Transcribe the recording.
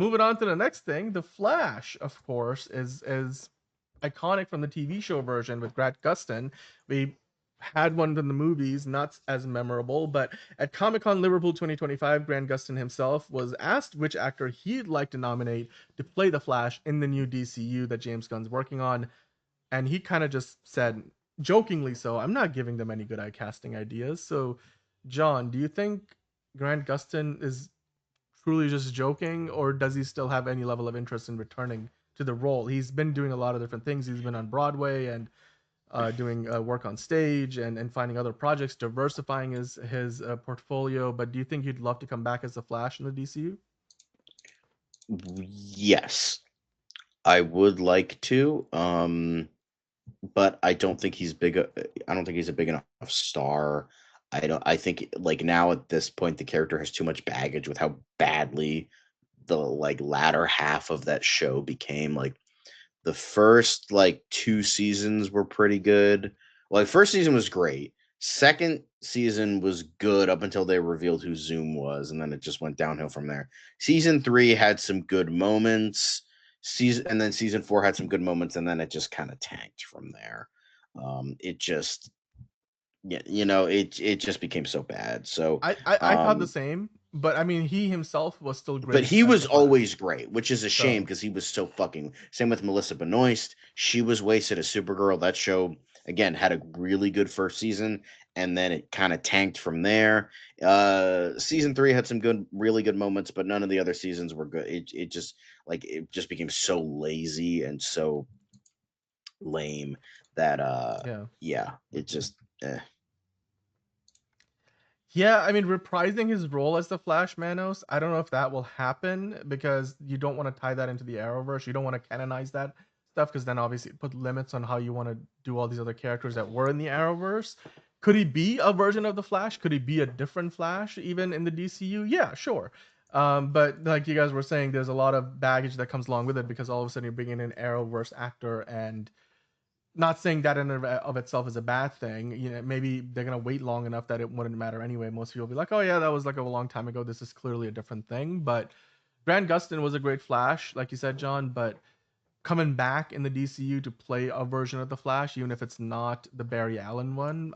moving on to the next thing, the Flash, of course, is iconic from the TV show version with Grant Gustin. We had one in the movies, not as memorable, but at Comic Con Liverpool 2025, Grant Gustin himself was asked which actor he'd like to nominate to play the Flash in the new DCU that James Gunn's working on, and he kind of just said, jokingly so, I'm not giving them any good casting ideas. So, John, do you think Grant Gustin is truly just joking, or does he still have any level of interest in returning to the role? He's been doing a lot of different things. He's been on Broadway and doing work on stage and finding other projects, diversifying his portfolio. But do you think he'd love to come back as the Flash in the DCU? Yes, I would like to. But I don't think he's big. I don't think he's a big enough star. I don't. I think like now at this point, the character has too much baggage with how badly the like latter half of that show became. Like the first like 2 seasons were pretty good. Well, like first season was great. Second season was good up until they revealed who Zoom was, and then it just went downhill from there. Season 3 had some good moments. Season 4 had some good moments, and then it just kind of tanked from there. It just yeah, it just became so bad. So I thought the um same, but I mean, he himself was still but great he as was the Flash. always great, which is a shame So because he was so fucking. Same with Melissa Benoist. She was wasted as Supergirl. That show again had a really good first season, and then it kind of tanked from there. Season 3 had some good, really good moments, but none of the other seasons were good. It just became so lazy and so lame that yeah. yeah, it just Yeah, I mean, reprising his role as the Flash Manos, I don't know if that will happen because you don't want to tie that into the Arrowverse. You don't want to canonize that stuff because then obviously it put limits on how you want to do all these other characters that were in the Arrowverse. Could he be a version of the Flash? Could he be a different Flash even in the DCU? Yeah, sure. But like you guys were saying, there's a lot of baggage that comes along with it because all of a sudden you're bringing in an Arrowverse actor, and not saying that in of itself is a bad thing. You know, maybe they're gonna wait long enough that it wouldn't matter anyway. Most people will be like, "Oh yeah, that was like a long time ago. This is clearly a different thing." But Grant Gustin was a great Flash, like you said, John. But coming back in the DCU to play a version of the Flash, even if it's not the Barry Allen one,